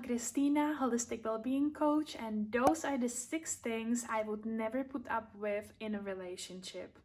Christina, holistic well-being coach, and those are the 6 things I would never put up with in a relationship.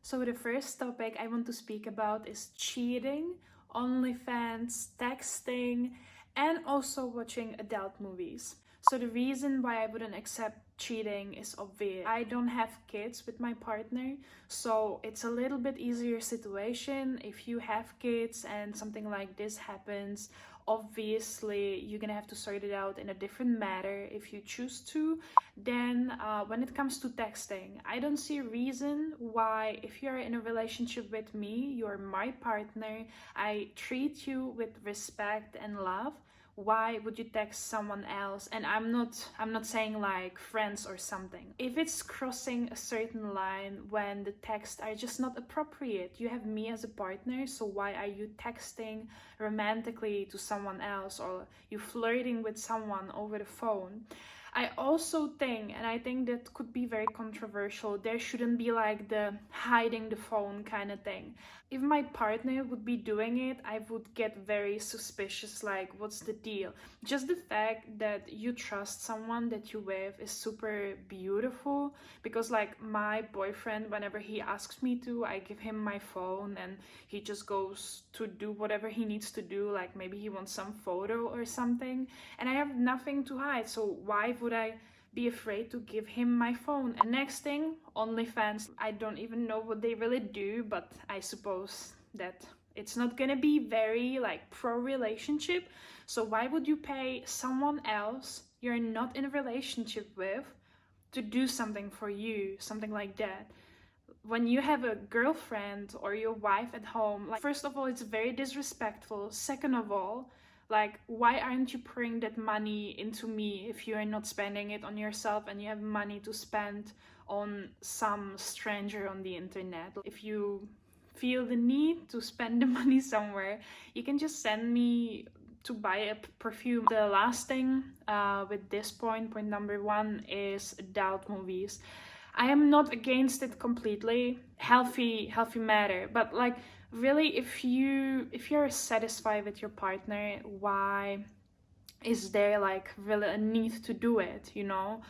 So the first topic I want to speak about is cheating, OnlyFans, texting, and also watching adult movies. So the reason why I wouldn't accept cheating is obvious. I don't have kids with my partner, so it's a little bit easier situation. If you have kids and something like this happens, obviously you're gonna have to sort it out in a different manner if you choose to. Then when it comes to texting, I don't see a reason why, if you're in a relationship with me, you're my partner, I treat you with respect and love, why would you text someone else? And I'm not saying like friends or something. If it's crossing a certain line when the texts are just not appropriate, you have me as a partner, so why are you texting romantically to someone else, or you flirting with someone over the phone? I also think, and I think that could be very controversial, there shouldn't be like the hiding the phone kind of thing. If my partner would be doing it, I would get very suspicious, like, what's the deal? Just the fact that you trust someone that you with is super beautiful, because like my boyfriend, whenever he asks me to, I give him my phone and he just goes to do whatever he needs to do, like maybe he wants some photo or something, and I have nothing to hide, so why would I be afraid to give him my phone? And next thing, OnlyFans. I don't even know what they really do, but I suppose that it's not gonna be very like pro relationship. So why would you pay someone else you're not in a relationship with to do something for you, something like that? When you have a girlfriend or your wife at home, like, first of all, it's very disrespectful. Second of all, like, why aren't you pouring that money into me if you are not spending it on yourself and you have money to spend on some stranger on the internet? If you feel the need to spend the money somewhere, you can just send me to buy a perfume. The last thing with this point number 1, is adult movies. I am not against it completely. Healthy matter, but like, really, if you're satisfied with your partner, why is there like really a need to do it, you know?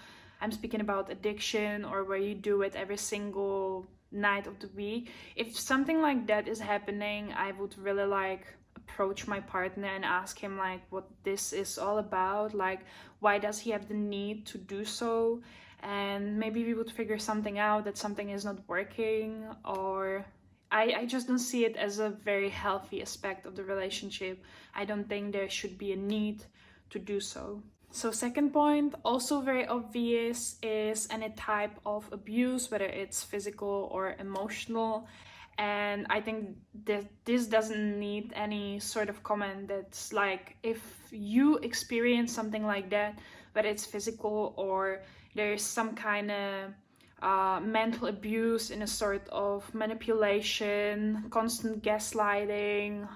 I'm speaking about addiction, or where you do it every single night of the week. If something like that is happening, I would really like approach my partner and ask him like what this is all about, like why does he have the need to do so, and maybe we would figure something out, that something is not working, or I just don't see it as a very healthy aspect of the relationship. I don't think there should be a need to do so. So second point, also very obvious, is any type of abuse, whether it's physical or emotional. And I think that this doesn't need any sort of comment. That's like, if you experience something like that, whether it's physical or there's some kind of mental abuse in a sort of manipulation, constant gaslighting,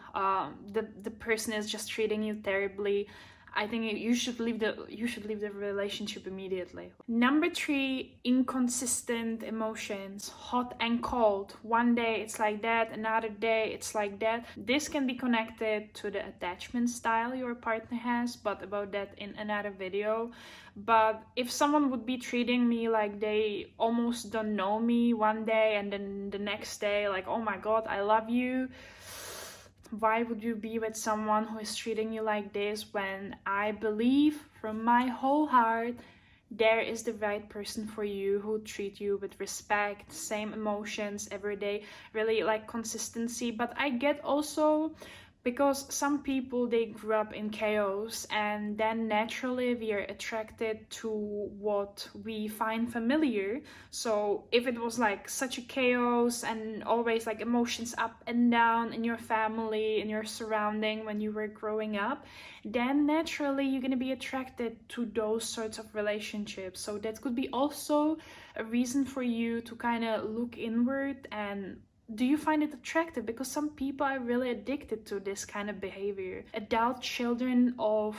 the person is just treating you terribly, I think you should leave the relationship immediately. Number 3, inconsistent emotions, hot and cold. One day it's like that, another day it's like that. This can be connected to the attachment style your partner has, but about that in another video. But if someone would be treating me like they almost don't know me one day, and then the next day like, oh my god, I love you, why would you be with someone who is treating you like this, when I believe from my whole heart there is the right person for you, who treat you with respect, same emotions every day, really like consistency. But I get also, because some people, they grew up in chaos, and then naturally we are attracted to what we find familiar. So if it was like such a chaos and always like emotions up and down in your family, in your surrounding when you were growing up, then naturally you're going to be attracted to those sorts of relationships. So that could be also a reason for you to kind of look inward, and do you find it attractive? Because some people are really addicted to this kind of behavior. Adult children of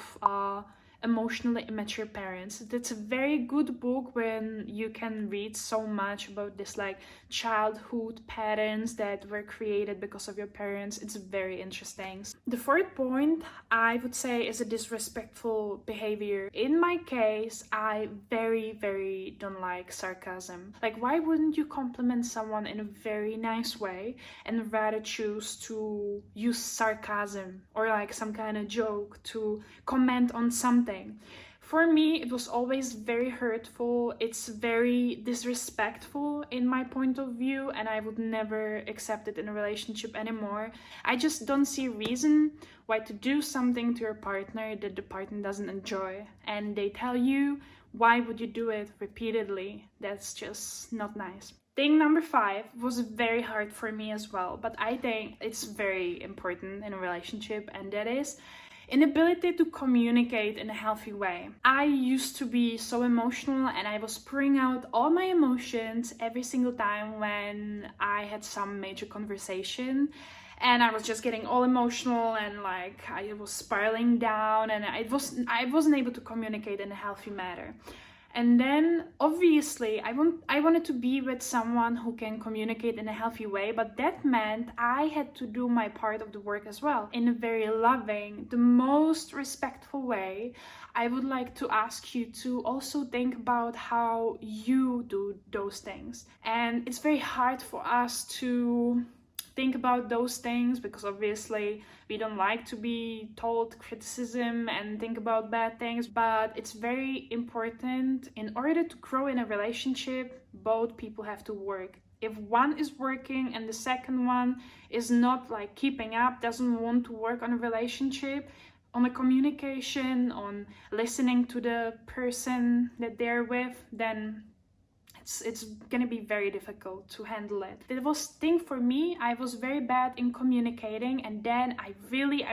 Emotionally Immature Parents. That's a very good book when you can read so much about this like childhood patterns that were created because of your parents. It's very interesting. The fourth point I would say is a disrespectful behavior. In my case, I very don't like sarcasm. Like, why wouldn't you compliment someone in a very nice way and rather choose to use sarcasm or like some kind of joke to comment on something? For me, it was always very hurtful. It's very disrespectful in my point of view, and I would never accept it in a relationship anymore. I just don't see a reason why to do something to your partner that the partner doesn't enjoy, and they tell you, why would you do it repeatedly? That's just not nice. Thing number 5 was very hard for me as well, but I think it's very important in a relationship, and that is inability to communicate in a healthy way. I used to be so emotional and I was pouring out all my emotions every single time when I had some major conversation. And I was just getting all emotional and like I was spiraling down, and I wasn't able to communicate in a healthy manner. And then obviously I wanted to be with someone who can communicate in a healthy way, but that meant I had to do my part of the work as well in a very loving, the most respectful way. I would like to ask you to also think about how you do those things. And it's very hard for us to think about those things because obviously we don't like to be told criticism and think about bad things, but it's very important. In order to grow in a relationship, both people have to work. If one is working and the second one is not like keeping up, doesn't want to work on a relationship, on a communication, on listening to the person that they're with, then it's gonna be very difficult to handle it. It was thing for me, I was very bad in communicating, and then I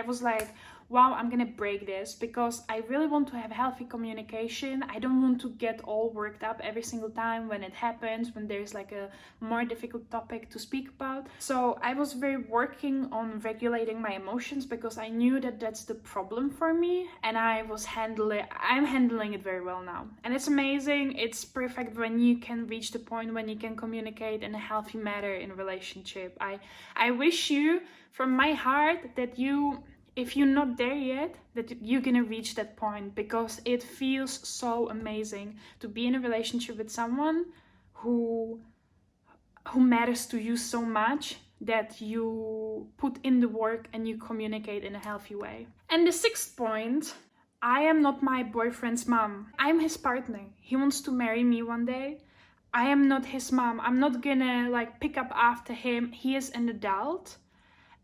was like, wow, I'm gonna break this because I really want to have healthy communication. I don't want to get all worked up every single time when it happens, when there's like a more difficult topic to speak about. So I was very working on regulating my emotions because I knew that that's the problem for me, and I'm handling it very well now. And it's amazing. It's perfect when you can reach the point when you can communicate in a healthy manner in a relationship. I wish you from my heart that if you're not there yet, that you're gonna reach that point, because it feels so amazing to be in a relationship with someone who matters to you so much that you put in the work and you communicate in a healthy way. And the 6th point, I am not my boyfriend's mom. I'm his partner. He wants to marry me one day. I am not his mom. I'm not gonna like pick up after him. He is an adult,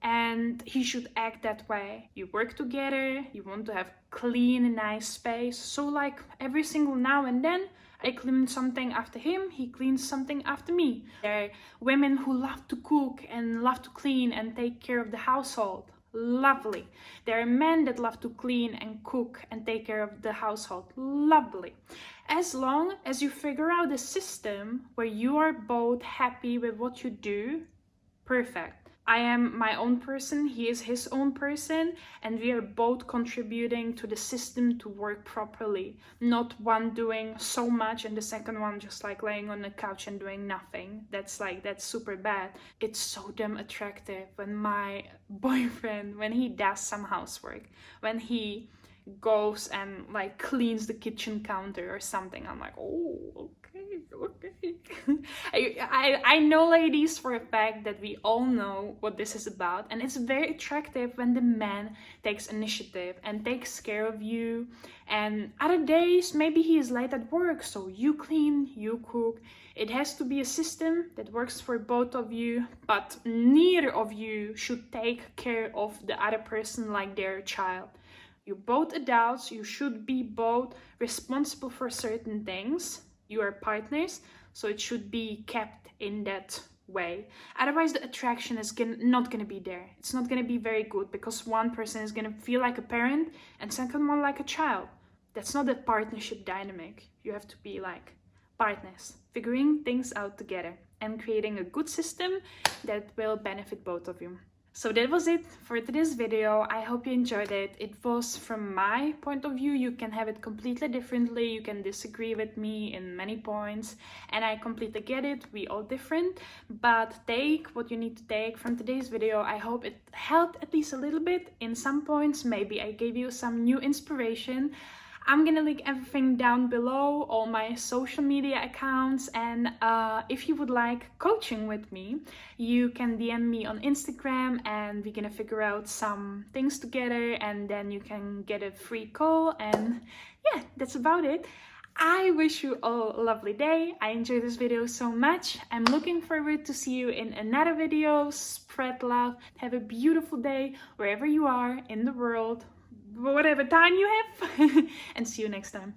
and he should act that way. You work together, you want to have clean and nice space. So like every single now and then, I clean something after him, he cleans something after me. There are women who love to cook and love to clean and take care of the household. Lovely. There are men that love to clean and cook and take care of the household. Lovely. As long as you figure out a system where you are both happy with what you do, perfect. I am my own person, he is his own person, and we are both contributing to the system to work properly. Not one doing so much and the second one just like laying on the couch and doing nothing. That's super bad. It's so damn attractive when my boyfriend, when he does some housework, when he goes and like cleans the kitchen counter or something. I'm like, oh, okay. I know, ladies, for a fact that we all know what this is about, and it's very attractive when the man takes initiative and takes care of you. And other days maybe he is late at work, so you clean, you cook. It has to be a system that works for both of you, but neither of you should take care of the other person like their child. You're both adults, you should be both responsible for certain things. You are partners, so it should be kept in that way. Otherwise, the attraction is not going to be there. It's not going to be very good because one person is going to feel like a parent and second one like a child. That's not a partnership dynamic. You have to be like partners, figuring things out together and creating a good system that will benefit both of you. So that was it for today's video. I hope you enjoyed it. It was from my point of view. You can have it completely differently. You can disagree with me in many points, and I completely get it. We all different, but take what you need to take from today's video. I hope it helped at least a little bit in some points. Maybe I gave you some new inspiration. I'm gonna link everything down below, all my social media accounts, and if you would like coaching with me, you can DM me on Instagram and we're gonna figure out some things together, and then you can get a free call. And yeah, that's about it. I wish you all a lovely day. I enjoyed this video so much. I'm looking forward to see you in another video. Spread love. Have a beautiful day wherever you are in the world, whatever time you have, and see you next time.